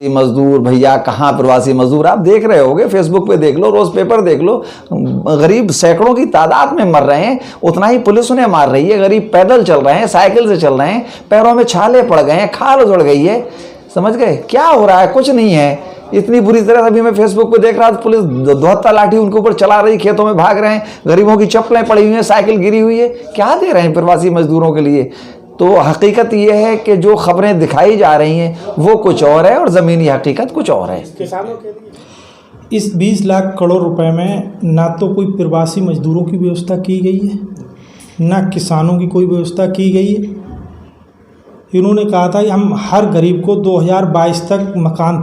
मजदूर भैया कहाँ प्रवासी मजदूर आप देख रहे होगे, फेसबुक पे देख लो, रोज पेपर देख लो, गरीब सैकड़ों की तादाद में मर रहे हैं। उतना ही पुलिस उन्हें मार रही है। गरीब पैदल चल रहे हैं, साइकिल से चल रहे हैं, पैरों में छाले पड़ गए हैं, खाल उजड़ गई है। समझ गए क्या हो रहा है? कुछ नहीं है। इतनी बुरी तरह अभी मैं फेसबुक पे देख रहा था, पुलिस दोहत्ता लाठी उनके ऊपर चला रही, खेतों में भाग रहे हैं, गरीबों की चप्पलें पड़ी हुई हैं, साइकिल गिरी हुई है। क्या दे रहे हैं प्रवासी मजदूरों के लिए? तो हकीकत ये है कि जो खबरें दिखाई जा रही हैं वो कुछ और है और ज़मीनी हकीकत कुछ और है। किसानों के लिए इस 20 लाख करोड़ रुपए में ना तो कोई प्रवासी मजदूरों की व्यवस्था की गई है, ना किसानों की कोई व्यवस्था की गई है। इन्होंने कहा था कि हम हर गरीब को 2022 तक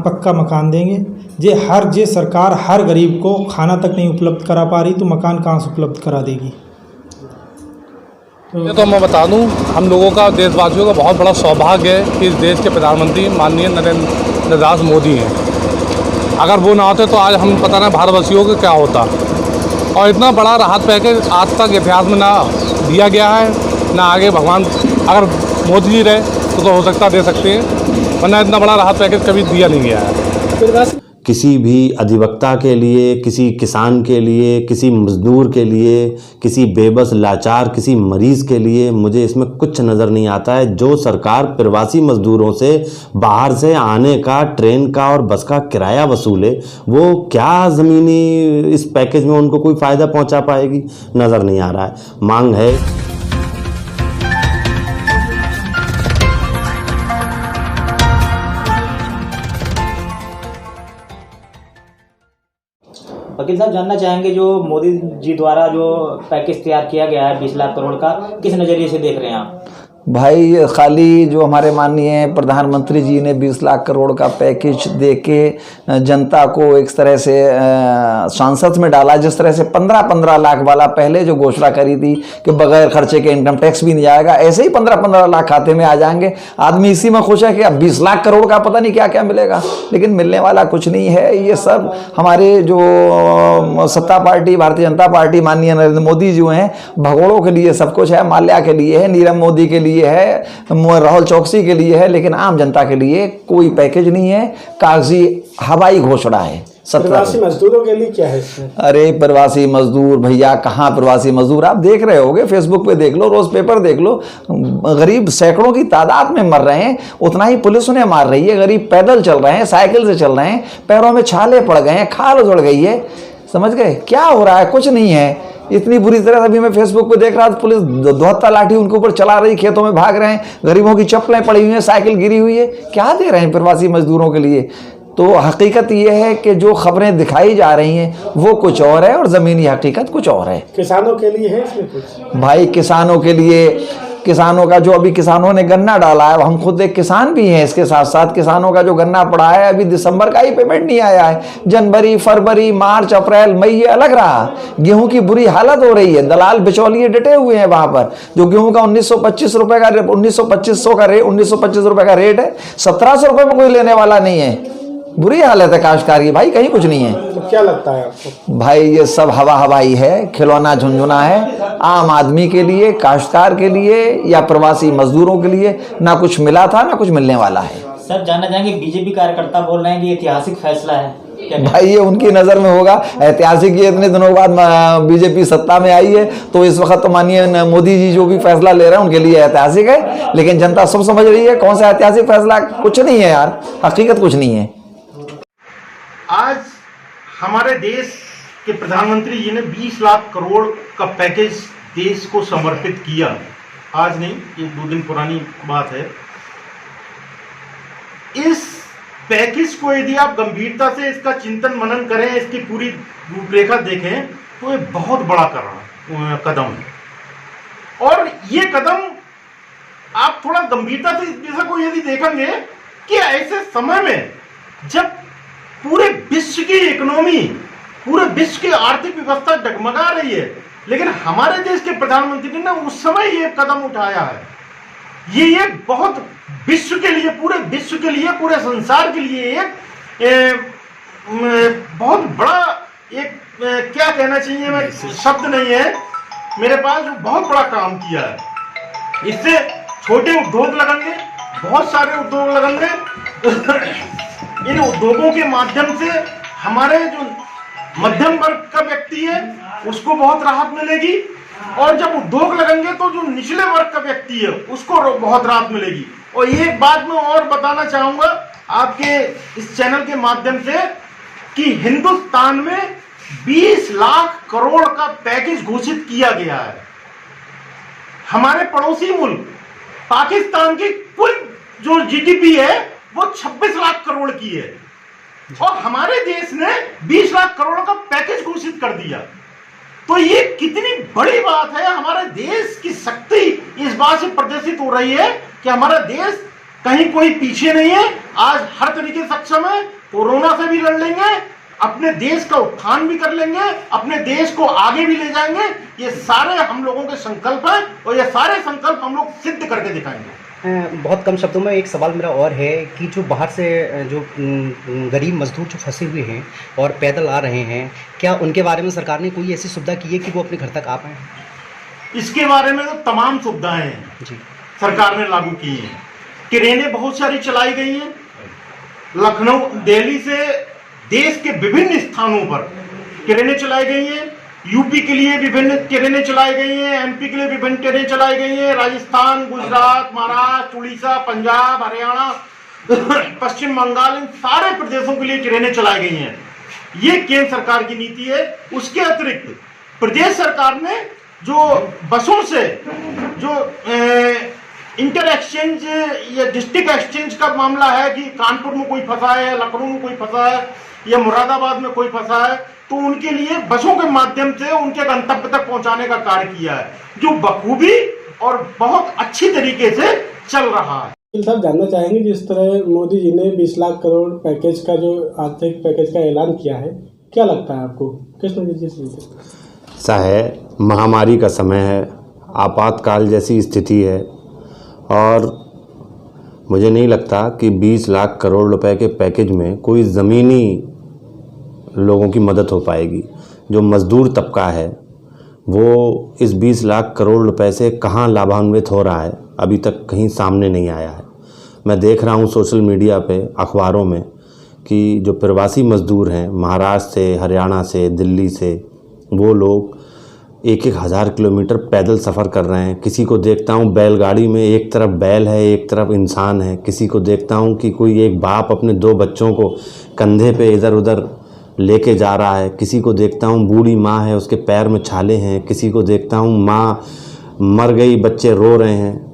पक्का मकान देंगे। जे सरकार हर गरीब को खाना तक नहीं उपलब्ध करा पा रही तो मकान कहाँ से उपलब्ध करा देगी? तो मैं बता दूं, हम लोगों का, देशवासियों का बहुत बड़ा सौभाग्य है कि इस देश के प्रधानमंत्री माननीय नरेंद्र दास मोदी हैं। अगर वो ना होते तो आज हम पता नहीं भारतवासियों को क्या होता। और इतना बड़ा राहत पैकेज आज तक इतिहास में ना दिया गया है, ना आगे भगवान अगर मोदी जी रहे तो हो सकता दे सकते हैं, वरना इतना बड़ा राहत पैकेज कभी दिया नहीं गया है। किसी भी अधिवक्ता के लिए, किसी किसान के लिए, किसी मजदूर के लिए, किसी बेबस लाचार, किसी मरीज़ के लिए मुझे इसमें कुछ नज़र नहीं आता है। जो सरकार प्रवासी मजदूरों से बाहर से आने का, ट्रेन का और बस का किराया वसूले, वो क्या ज़मीनी इस पैकेज में उनको कोई फ़ायदा पहुंचा पाएगी? नज़र नहीं आ रहा है। मांग है वकील साहब, जानना चाहेंगे जो मोदी जी द्वारा जो पैकेज तैयार किया गया है 20 लाख करोड़ का, किस नज़रिए से देख रहे हैं आप? भाई खाली जो हमारे माननीय प्रधानमंत्री जी ने 20 लाख करोड़ का पैकेज दे के जनता को एक तरह से सांसद में डाला, जिस तरह से 15-15 लाख वाला पहले जो घोषणा करी थी कि बगैर खर्चे के इनकम टैक्स भी नहीं जाएगा, ऐसे ही 15-15 लाख खाते में आ जाएंगे। आदमी इसी में खुश है कि अब 20 लाख करोड़ का पता नहीं क्या क्या मिलेगा, लेकिन मिलने वाला कुछ नहीं है। ये सब हमारे जो सत्ता पार्टी भारतीय जनता पार्टी माननीय नरेंद्र मोदी जी हैं, भगोड़ों के लिए सब कुछ है, माल्या के लिए है, नीरव मोदी के लिए है, राहुल चौकसी के लिए है, लेकिन आम जनता के लिए कोई पैकेज नहीं है। कागजी हवाई घोषणा है। प्रवासी मजदूरों के लिए क्या है इसमें? अरे प्रवासी मजदूर भैया कहाँ प्रवासी मजदूर आप देख रहे होगे, फेसबुक पे देख लो, रोज पेपर देख लो, गरीब सैकड़ों की तादाद में मर रहे हैं। उतना ही पुलिस उन्हें मार रही है। गरीब पैदल चल रहे हैं, साइकिल से चल रहे हैं, पैरों में छाले पड़ गए हैं, खाल उजड़ गई है। समझ गए क्या हो रहा है? कुछ नहीं है। इतनी बुरी तरह अभी मैं फेसबुक पे देख रहा था, पुलिस दोहत्ता लाठी उनके ऊपर चला रही, खेतों में भाग रहे हैं, गरीबों की चप्पलें पड़ी हुई हैं, साइकिल गिरी हुई है। क्या दे रहे हैं प्रवासी मजदूरों के लिए? तो हकीकत ये है कि जो खबरें दिखाई जा रही हैं वो कुछ और है और ज़मीनी हकीकत कुछ और है। किसानों के लिए है इसमें कुछ? भाई किसानों के लिए, किसानों का जो अभी किसानों ने गन्ना डाला है, हम खुद एक किसान भी हैं, इसके साथ साथ किसानों का जो गन्ना पड़ा है, अभी दिसंबर का ही पेमेंट नहीं आया है। जनवरी, फरवरी, मार्च, अप्रैल, मई ये अलग रहा। गेहूं की बुरी हालत हो रही है। दलाल बिचौलिए डटे हुए हैं वहां पर। जो गेहूं का 1925 रुपए का 1925 रुपए का रेट है, 1700 रुपए में कोई लेने वाला नहीं है। बुरी हालत है काश्तकार की भाई, कहीं कुछ नहीं है। तो क्या लगता है आपको? भाई ये सब हवा हवाई है, खिलौना झुंझुना है। आम आदमी के लिए, काश्तकार के लिए या प्रवासी मजदूरों के लिए ना कुछ मिला था ना कुछ मिलने वाला है। सर, जानना चाहेंगे, बीजेपी कार्यकर्ता बोल रहे हैं कि ऐतिहासिक फैसला है। भाई ये उनकी नज़र में होगा ऐतिहासिक। ये इतने दिनों बाद बीजेपी सत्ता में आई है, तो इस वक्त तो माननीय मोदी जी जो भी फैसला ले रहे हैं उनके लिए ऐतिहासिक है, लेकिन जनता सब समझ रही है कौन सा ऐतिहासिक फैसला। कुछ नहीं है यार, हकीकत कुछ नहीं है। आज हमारे देश के प्रधानमंत्री जी ने 20 लाख करोड़ का पैकेज देश को समर्पित किया। आज नहीं, ये 2 दिन पुरानी बात है। इस पैकेज को यदि आप गंभीरता से इसका चिंतन मनन करें, इसकी पूरी रूपरेखा देखें, तो ये बहुत बड़ा कदम है। और ये कदम आप थोड़ा गंभीरता से इस को यदि देखेंगे कि ऐसे समय में जब पूरे विश्व की इकोनॉमी, पूरे विश्व की आर्थिक व्यवस्था डगमगा रही है, लेकिन हमारे देश के प्रधानमंत्री ने उस समय ये कदम उठाया है। ये बहुत विश्व के लिए, पूरे विश्व के लिए, पूरे संसार के लिए एक बहुत बड़ा एक क्या कहना चाहिए, मैं शब्द नहीं है मेरे पास, जो बहुत बड़ा काम किया है। इससे छोटे उद्योग लगेंगे, बहुत सारे उद्योग लगेंगे। उद्योगों के माध्यम से हमारे जो मध्यम वर्ग का व्यक्ति है उसको बहुत राहत मिलेगी, और जब उद्योग लगेंगे तो जो निचले वर्ग का व्यक्ति है उसको बहुत राहत मिलेगी। और एक बात मैं और बताना चाहूंगा आपके इस चैनल के माध्यम से कि हिंदुस्तान में 20 लाख करोड़ का पैकेज घोषित किया गया है। हमारे पड़ोसी मुल्क पाकिस्तान की कुल जो जीडीपी है वो 26 लाख करोड़ की है, और हमारे देश ने 20 लाख करोड़ का पैकेज घोषित कर दिया। तो ये कितनी बड़ी बात है। हमारे देश की शक्ति इस बात से प्रदर्शित हो रही है कि हमारा देश कहीं कोई पीछे नहीं है, आज हर तरीके से सक्षम है। कोरोना से भी लड़ लेंगे, अपने देश का उत्थान भी कर लेंगे, अपने देश को आगे भी ले जाएंगे। ये सारे हम लोगों के संकल्प हैं, और ये सारे संकल्प हम लोग सिद्ध करके दिखाएंगे। बहुत कम शब्दों में एक सवाल मेरा और है कि जो बाहर से जो गरीब मजदूर जो फंसे हुए हैं और पैदल आ रहे हैं, क्या उनके बारे में सरकार ने कोई ऐसी सुविधा की है कि वो अपने घर तक आ पाएँ? इसके बारे में तो तमाम सुविधाएं जी सरकार ने लागू की हैं। ट्रेनें बहुत सारी चलाई गई हैं। लखनऊ, दिल्ली से देश के विभिन्न स्थानों पर ट्रेनें चलाई गई हैं। यूपी के लिए विभिन्न ट्रेनें चलाई गई हैं, एमपी के लिए विभिन्न ट्रेनें चलाई गई हैं, राजस्थान, गुजरात, महाराष्ट्र, उड़ीसा, पंजाब, हरियाणा, पश्चिम बंगाल, इन सारे प्रदेशों के लिए ट्रेनें चलाई गई हैं। ये केंद्र सरकार की नीति है। उसके अतिरिक्त प्रदेश सरकार ने जो बसों से जो इंटर एक्सचेंज या डिस्ट्रिक्ट एक्सचेंज का मामला है कि कानपुर में कोई फंसा है, लखनऊ में कोई फंसा है या मुरादाबाद में कोई फंसा है, तो उनके लिए बसों के माध्यम से उनके गंतव्य तक पहुंचाने का कार्य किया है, जो बखूबी और बहुत अच्छी तरीके से चल रहा है। साहब जानना चाहेंगे, जिस तरह मोदी जी ने 20 लाख करोड़ पैकेज का जो आर्थिक पैकेज का ऐलान किया है, क्या लगता है आपको, किस नतीजे से? ऐसा है, महामारी का समय है, आपातकाल जैसी स्थिति है, और मुझे नहीं लगता कि 20 लाख करोड़ रुपए के पैकेज में कोई ज़मीनी लोगों की मदद हो पाएगी। जो मज़दूर तबका है वो इस 20 लाख करोड़ रुपए से कहाँ लाभान्वित हो रहा है, अभी तक कहीं सामने नहीं आया है। मैं देख रहा हूँ सोशल मीडिया पे, अखबारों में, कि जो प्रवासी मज़दूर हैं महाराष्ट्र से, हरियाणा से, दिल्ली से, वो लोग 1-1 हज़ार किलोमीटर पैदल सफ़र कर रहे हैं। किसी को देखता हूँ बैलगाड़ी में, एक तरफ बैल है, एक तरफ इंसान है। किसी को देखता हूँ कि कोई एक बाप अपने 2 बच्चों को कंधे पे इधर उधर लेके जा रहा है। किसी को देखता हूँ बूढ़ी माँ है, उसके पैर में छाले हैं। किसी को देखता हूँ माँ मर गई, बच्चे रो रहे हैं।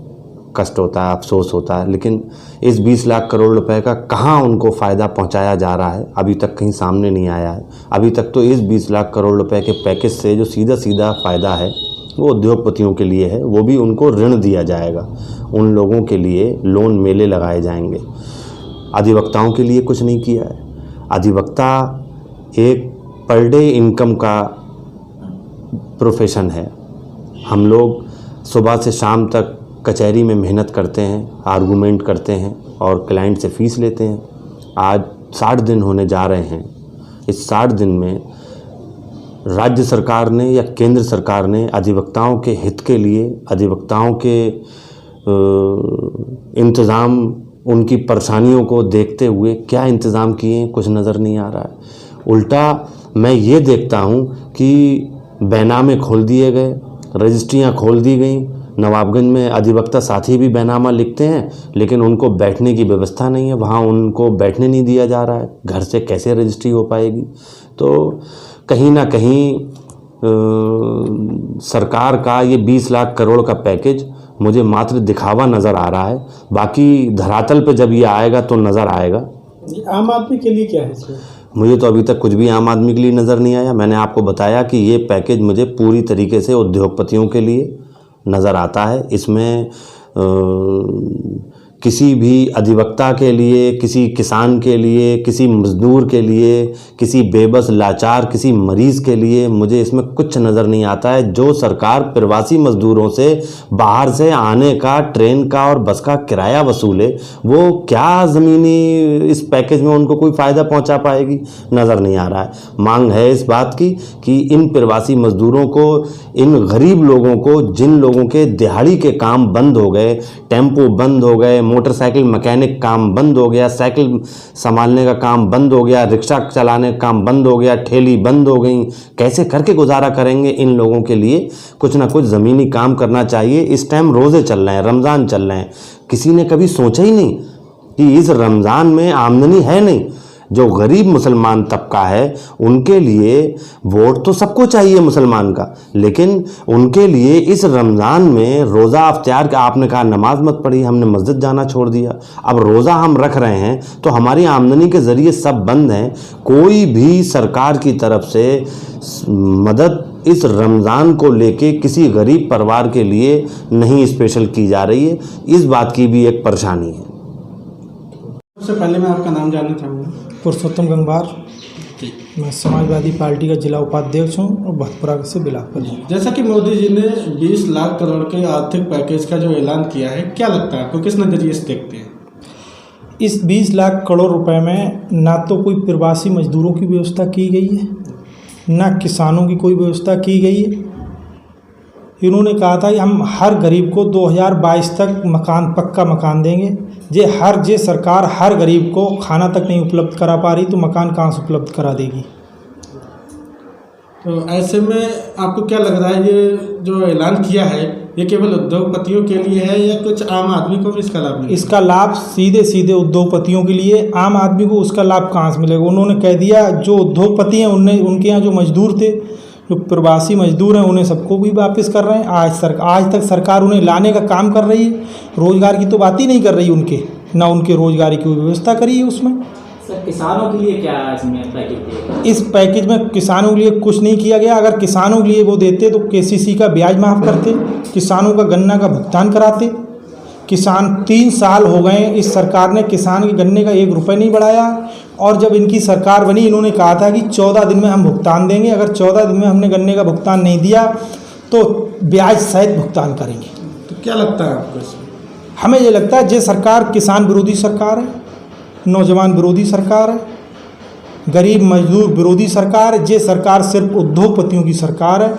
कष्ट होता है, अफसोस होता है, लेकिन इस 20 लाख करोड़ रुपए का कहाँ उनको फ़ायदा पहुँचाया जा रहा है, अभी तक कहीं सामने नहीं आया है। अभी तक तो इस 20 लाख करोड़ रुपए के पैकेज से जो सीधा सीधा फ़ायदा है वो उद्योगपतियों के लिए है, वो भी उनको ऋण दिया जाएगा, उन लोगों के लिए लोन मेले लगाए जाएंगे। अधिवक्ताओं के लिए कुछ नहीं किया है। अधिवक्ता एक पर डे इनकम का प्रोफेशन है। हम लोग सुबह से शाम तक कचहरी में मेहनत करते हैं, आर्गूमेंट करते हैं और क्लाइंट से फ़ीस लेते हैं। आज 60 दिन होने जा रहे हैं। इस 60 दिन में राज्य सरकार ने या केंद्र सरकार ने अधिवक्ताओं के हित के लिए, अधिवक्ताओं के इंतज़ाम, उनकी परेशानियों को देखते हुए क्या इंतज़ाम किए, कुछ नज़र नहीं आ रहा है। उल्टा मैं ये देखता हूँ कि बैनामे खोल दिए गए, रजिस्ट्रियाँ खोल दी गई। नवाबगंज में अधिवक्ता साथी भी बैनामा लिखते हैं, लेकिन उनको बैठने की व्यवस्था नहीं है, वहाँ उनको बैठने नहीं दिया जा रहा है। घर से कैसे रजिस्ट्री हो पाएगी? तो कहीं ना कहीं सरकार का ये 20 लाख करोड़ का पैकेज मुझे मात्र दिखावा नज़र आ रहा है। बाकी धरातल पे जब ये आएगा तो नज़र आएगा। आम आदमी के लिए क्या है इसमें? मुझे तो अभी तक कुछ भी आम आदमी के लिए नज़र नहीं आया। मैंने आपको बताया कि ये पैकेज मुझे पूरी तरीके से उद्योगपतियों के लिए नज़र आता है। इसमें किसी भी अधिवक्ता के लिए, किसी किसान के लिए, किसी मज़दूर के लिए, किसी बेबस लाचार, किसी मरीज़ के लिए मुझे इसमें कुछ नज़र नहीं आता है। जो सरकार प्रवासी मज़दूरों से बाहर से आने का, ट्रेन का और बस का किराया वसूले, वो क्या ज़मीनी इस पैकेज में उनको कोई फ़ायदा पहुंचा पाएगी? नज़र नहीं आ रहा है। मांग है इस बात की कि इन प्रवासी मज़दूरों को, इन गरीब लोगों को, जिन लोगों के दिहाड़ी के काम बंद हो गए, टेम्पो बंद हो गए, मोटरसाइकिल मैकेनिक काम बंद हो गया, साइकिल संभालने का काम बंद हो गया, रिक्शा चलाने का काम बंद हो गया, ठेली बंद हो गई। कैसे करके गुजारा करेंगे? इन लोगों के लिए कुछ ना कुछ ज़मीनी काम करना चाहिए। इस टाइम रोज़े चल रहे हैं, रमज़ान चल रहे हैं, किसी ने कभी सोचा ही नहीं कि इस रमज़ान में आमदनी है नहीं। जो गरीब मुसलमान तबका है उनके लिए वोट तो सबको चाहिए मुसलमान का, लेकिन उनके लिए इस रमज़ान में रोज़ा अख्तियार का, आपने कहा नमाज मत पढ़ी, हमने मस्जिद जाना छोड़ दिया। अब रोज़ा हम रख रहे हैं तो हमारी आमदनी के ज़रिए सब बंद हैं। कोई भी सरकार की तरफ से मदद इस रमज़ान को लेके किसी गरीब परिवार के लिए नहीं स्पेशल की जा रही है। इस बात की भी एक परेशानी है। सबसे पहले मैं आपका नाम जानना चाहूँगा। पुरुषोत्तम गंगवार, मैं समाजवादी पार्टी का जिला उपाध्यक्ष हूँ और भतपुरा से बिलासपुर हूँ। जैसा कि मोदी जी ने 20 लाख करोड़ के आर्थिक पैकेज का जो ऐलान किया है, क्या लगता है आपको, किस नज़रिए से देखते हैं? इस 20 लाख करोड़ रुपए में ना तो कोई प्रवासी मजदूरों की व्यवस्था की गई है, ना किसानों की कोई व्यवस्था की गई है। इन्होंने कहा था कि हम हर गरीब को 2022 तक पक्का मकान देंगे। जे सरकार हर गरीब को खाना तक नहीं उपलब्ध करा पा रही तो मकान कहाँ से उपलब्ध करा देगी? तो ऐसे में आपको क्या लग रहा है, ये जो ऐलान किया है ये केवल उद्योगपतियों के लिए है या कुछ आम आदमी को भी इसका लाभ मिलेगा? इसका लाभ सीधे उद्योगपतियों के लिए, आम आदमी को उसका लाभ कहाँ से मिलेगा? उन्होंने कह दिया जो उद्योगपति हैं उनके यहाँ जो मजदूर थे, जो प्रवासी मजदूर हैं, उन्हें सबको भी वापस कर रहे हैं। आज तक सरकार उन्हें लाने का काम कर रही है, रोजगार की तो बात ही नहीं कर रही उनके, ना उनके रोजगार की व्यवस्था करी है उसमें। सर किसानों के लिए क्या है इसमें पैकेज दिया? इस पैकेज में किसानों के लिए कुछ नहीं किया गया। अगर किसानों के लिए वो देते तो केसीसी का ब्याज माफ़ करते, किसानों का गन्ना का भुगतान कराते। किसान 3 साल हो गए, इस सरकार ने किसान के गन्ने का 1 रुपये नहीं बढ़ाया। और जब इनकी सरकार बनी इन्होंने कहा था कि 14 दिन में हम भुगतान देंगे, अगर 14 दिन में हमने गन्ने का भुगतान नहीं दिया तो ब्याज सहित भुगतान करेंगे। तो क्या लगता है आपको इसमें? हमें ये लगता है ये सरकार किसान विरोधी सरकार है, नौजवान विरोधी सरकार है, गरीब मजदूर विरोधी सरकार है। ये सरकार सिर्फ उद्योगपतियों की सरकार है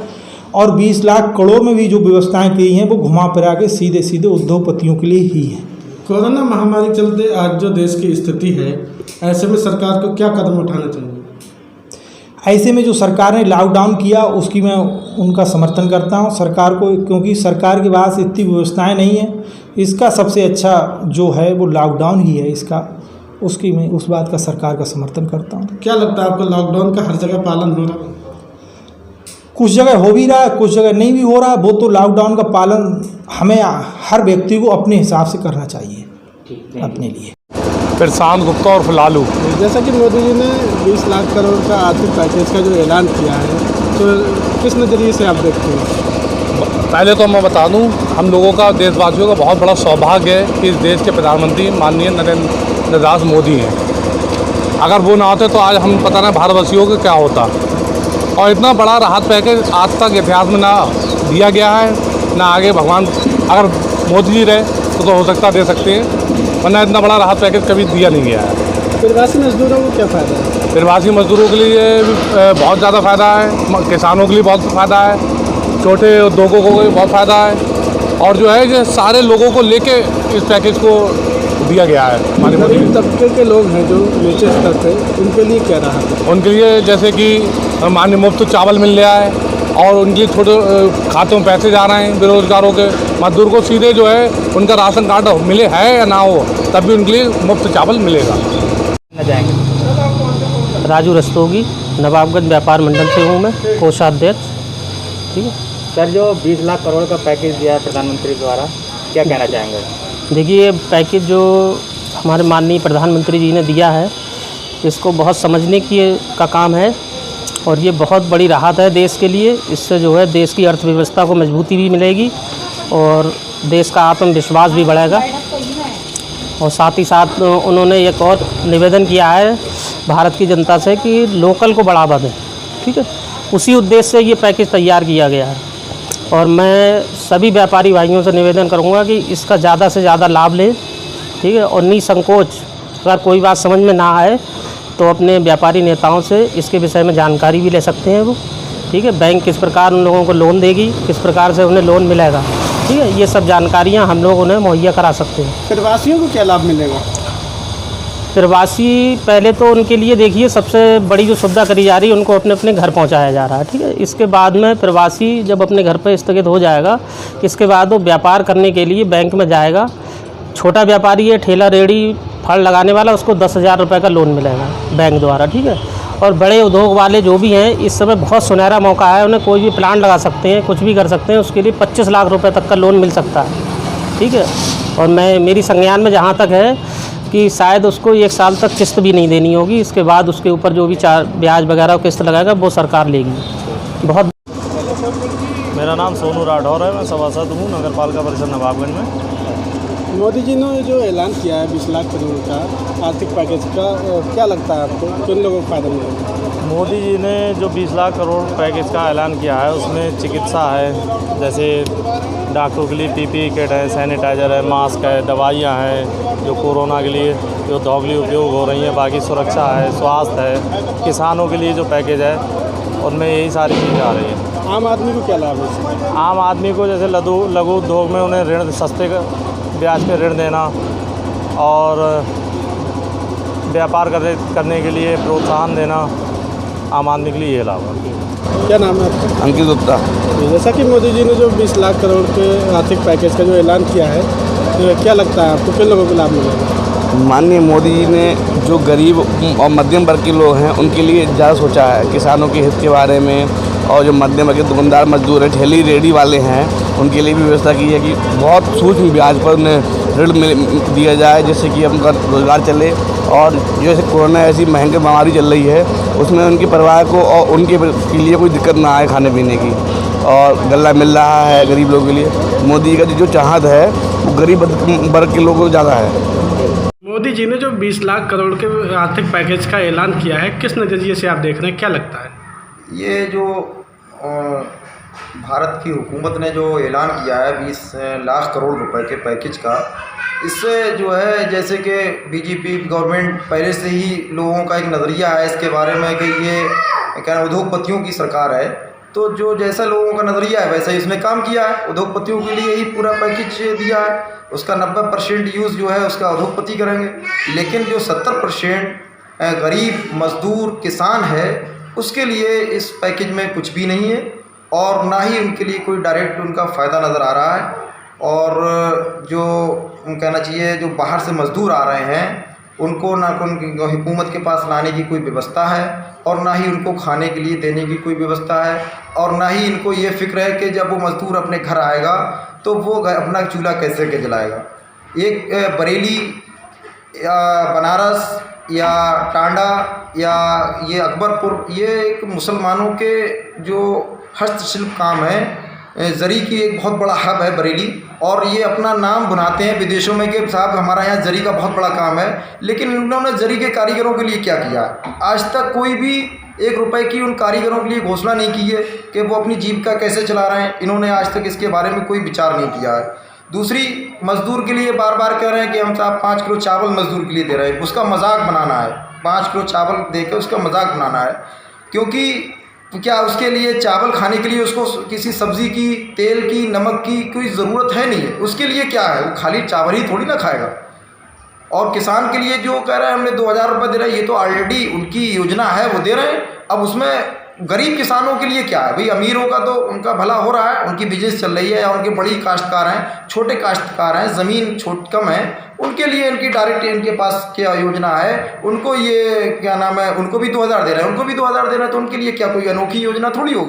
और 20 लाख करोड़ में भी जो व्यवस्थाएं की हैं वो घुमा फिरा के सीधे उद्योगपतियों के लिए ही है। कोरोना महामारी के चलते आज जो देश की स्थिति है, ऐसे में सरकार को क्या कदम उठाना चाहिए? ऐसे में जो सरकार ने लॉकडाउन किया उसकी मैं उनका समर्थन करता हूं सरकार को, क्योंकि सरकार के पास इतनी व्यवस्थाएं नहीं है। इसका सबसे अच्छा जो है वो लॉकडाउन ही है इसका, उसकी मैं उस बात का सरकार का समर्थन करता हूं। क्या लगता है आपको, लॉकडाउन का हर जगह पालन हो रहा है? कुछ जगह हो भी रहा है, कुछ जगह नहीं भी हो रहा। वो तो लॉकडाउन का पालन हमें हर व्यक्ति को अपने हिसाब से करना चाहिए अपने लिए। प्रशांत गुप्ता और लालू। जैसा कि मोदी जी ने 20 लाख करोड़ का आर्थिक पैकेज का जो ऐलान किया है, तो किस नज़रिए से आप देखते हैं? पहले तो मैं बता दूं, हम लोगों का, देशवासियों का बहुत बड़ा सौभाग्य है कि इस देश के प्रधानमंत्री माननीय नरेंद्र दास मोदी हैं। अगर वो ना होते तो आज हम पता नहीं भारतवासियों को क्या होता। और इतना बड़ा राहत पैकेज आज तक इतिहास में ना दिया गया है, ना आगे भगवान, अगर मोदी जी रहे तो हो सकता दे सकते हैं, वरना इतना बड़ा राहत पैकेज कभी दिया नहीं गया है। प्रवासी मजदूरों को क्या फ़ायदा है? प्रवासी मजदूरों के लिए बहुत ज़्यादा फ़ायदा है, किसानों के लिए बहुत फ़ायदा है, छोटे उद्योगों को भी बहुत फ़ायदा है। और जो है कि सारे लोगों को लेके इस पैकेज को दिया गया है। हमारे गरीब तबके के लोग हैं जो नीचे स्तर पे, उनके लिए क्या रहा है? उनके लिए जैसे कि मान्य मुफ्त चावल मिल रहा है और उनके लिए छोटे खातों में पैसे जा रहे हैं। बेरोजगारों के मजदूर को सीधे जो है उनका राशन कार्ड मिले है या ना हो, तब भी उनके लिए मुफ्त चावल मिलेगा। राजू रस्तोगी, नवाबगंज व्यापार मंडल से हूँ मैं, कोषाध्यक्ष। ठीक है सर, जो 20 लाख करोड़ का पैकेज दिया है प्रधानमंत्री द्वारा, क्या कहना चाहेंगे? देखिए, ये पैकेज जो हमारे माननीय प्रधानमंत्री जी ने दिया है, इसको बहुत समझने का काम है और ये बहुत बड़ी राहत है देश के लिए। इससे जो है देश की अर्थव्यवस्था को मजबूती भी मिलेगी और देश का आत्मविश्वास भी बढ़ेगा। और साथ ही साथ उन्होंने एक और निवेदन किया है भारत की जनता से कि लोकल को बढ़ावा दें। ठीक है, उसी उद्देश्य से ये पैकेज तैयार किया गया है और मैं सभी व्यापारी भाइयों से निवेदन करूंगा कि इसका ज़्यादा से ज़्यादा लाभ लें। ठीक है, और निसंकोच अगर कोई बात समझ में ना आए तो अपने व्यापारी नेताओं से इसके विषय में जानकारी भी ले सकते हैं वो। ठीक है, बैंक किस प्रकार उन लोगों को लोन देगी, किस प्रकार से उन्हें लोन मिलेगा, ठीक है, ये सब जानकारियाँ हम लोग उन्हें मुहैया करा सकते हैं। प्रवासियों को क्या लाभ मिलेगा? प्रवासी पहले तो उनके लिए देखिए सबसे बड़ी जो सुविधा करी जा रही है, उनको अपने अपने घर पहुंचाया जा रहा है, ठीक है। इसके बाद में प्रवासी जब अपने घर पर स्थगित हो जाएगा, इसके बाद वो व्यापार करने के लिए बैंक में जाएगा। छोटा व्यापारी है, ठेला रेहड़ी फल लगाने वाला, उसको 10,000 रुपये का लोन मिलेगा बैंक द्वारा, ठीक है। और बड़े उद्योग वाले जो भी हैं, इस समय बहुत सुनहरा मौका है, उन्हें कोई भी प्लांट लगा सकते हैं, कुछ भी कर सकते हैं, उसके लिए 25 लाख रुपए तक का लोन मिल सकता है, ठीक है। और मेरी संज्ञान में जहाँ तक है कि शायद उसको 1 साल तक किस्त भी नहीं देनी होगी, इसके बाद उसके ऊपर जो भी ब्याज वगैरह किस्त लगाएगा वो सरकार लेगी। बहुत मेरा नाम सोनू राठौर है, मैं सभासद हूँ नगर पालिका परिषद नवाबगंज में। मोदी जी ने जो ऐलान किया है 20 लाख करोड़ का आर्थिक पैकेज का, क्या लगता है आपको किन लोगों को फायदा मिलेगा? मोदी जी ने जो 20 लाख करोड़ पैकेज का ऐलान किया है, उसमें चिकित्सा है, जैसे डॉक्टरों के लिए PPE किट है, सैनिटाइज़र है, मास्क है, दवाइयाँ हैं जो कोरोना के लिए जो दोगली उपयोग हो रही हैं, बाकी सुरक्षा है, स्वास्थ्य है, किसानों के लिए जो पैकेज है उनमें यही सारी चीज़ें आ रही हैं। आम आदमी को क्या लाभ है? आम आदमी को जैसे लघु उद्योग में उन्हें ऋण सस्ते ब्याज पे ऋण देना और व्यापार करने के लिए प्रोत्साहन देना, आम आदमी के लिए ये लाभ है। क्या नाम है आपका? अंकित गुप्ता। जैसा कि मोदी जी ने जो 20 लाख करोड़ के आर्थिक पैकेज का जो ऐलान किया है, तो क्या लगता है आपको किन लोगों को लाभ मिलेगा? माननीय मोदी जी ने जो गरीब और मध्यम वर्ग के लोग हैं उनके लिए ज़्यादा सोचा है, किसानों के हित के बारे में, और जो मध्यम वर्ग के दुकानदार मजदूर हैं, ठेली रेहड़ी वाले हैं, उनके लिए भी व्यवस्था की है कि बहुत सूक्ष्म ब्याज पर उन्हें ऋण दिया जाए, जिससे कि उनका रोज़गार चले। और जैसे कोरोना ऐसी महंगी बीमारी चल रही है, उसमें उनके परिवार को और उनके लिए कोई दिक्कत ना आए खाने पीने की, और गल्ला मिल रहा है गरीब लोगों के लिए। मोदी का जो चाहत है वो गरीब वर्ग के लोगों को ज़्यादा है। मोदी जी ने जो 20 लाख करोड़ के आर्थिक पैकेज का ऐलान किया है, किस नज़रिए से आप देख रहे हैं, क्या लगता है? ये जो भारत की हुकूमत ने जो ऐलान किया है 20 लाख करोड़ रुपए के पैकेज का, इससे जो है जैसे कि बीजेपी गवर्नमेंट पहले से ही लोगों का एक नज़रिया है इसके बारे में कि ये क्या उद्योगपतियों की सरकार है, तो जो जैसा लोगों का नज़रिया है वैसा ही उसने काम किया है। उद्योगपतियों के लिए ही पूरा पैकेज दिया है, उसका 90% यूज़ जो है उसका उद्योगपति करेंगे, लेकिन जो 70% गरीब मजदूर किसान है उसके लिए इस पैकेज में कुछ भी नहीं है, और ना ही उनके लिए कोई डायरेक्ट उनका फ़ायदा नज़र आ रहा है। और जो कहना चाहिए जो बाहर से मज़दूर आ रहे हैं उनको ना उनकी हुकूमत के पास लाने की कोई व्यवस्था है, और ना ही उनको खाने के लिए देने की कोई व्यवस्था है, और ना ही इनको ये फ़िक्र है कि जब वो मज़दूर अपने घर आएगा तो वो अपना चूल्हा कैसे के जलाएगा। एक बरेली या बनारस या टांडा या ये अकबरपुर, ये एक मुसलमानों के जो हस्तशिल्प काम है, ज़री की एक बहुत बड़ा हब है बरेली, और ये अपना नाम बनाते हैं विदेशों में कि साहब हमारा यहाँ ज़री का बहुत बड़ा काम है, लेकिन इन्होंने ज़री के कारीगरों के लिए क्या किया? आज तक कोई भी 1 रुपए की उन कारीगरों के लिए घोषणा नहीं की है कि वो अपनी जीविका कैसे चला रहे हैं। इन्होंने आज तक इसके बारे में कोई विचार नहीं किया है। दूसरी, मज़दूर के लिए बार बार कह रहे हैं कि हम साहब 5 किलो चावल मज़दूर के लिए दे रहे हैं, उसका मजाक बनाना है। 5 किलो चावल दे के उसका मजाक बनाना है, क्योंकि क्या उसके लिए चावल खाने के लिए उसको किसी सब्ज़ी की, तेल की, नमक की कोई ज़रूरत है नहीं है। उसके लिए क्या है, वो खाली चावल ही थोड़ी ना खाएगा। और किसान के लिए जो कह रहे हैं हमने 2000 रुपये दे रहे हैं, ये तो ऑलरेडी उनकी योजना है, वो दे रहे हैं। अब उसमें गरीब किसानों के लिए क्या है भाई? अमीरों का तो उनका भला हो रहा है, उनकी बिजनेस चल रही है, या उनके बड़ी काश्तकार हैं, छोटे काश्तकार हैं, ज़मीन कम है, उनके लिए इनकी डायरेक्ट इनके पास क्या योजना है? उनको ये क्या नाम है, उनको भी 2000 दे रहे हैं, उनको भी 2000 दे रहे हैं, तो उनके लिए क्या कोई अनोखी योजना थोड़ी होगी।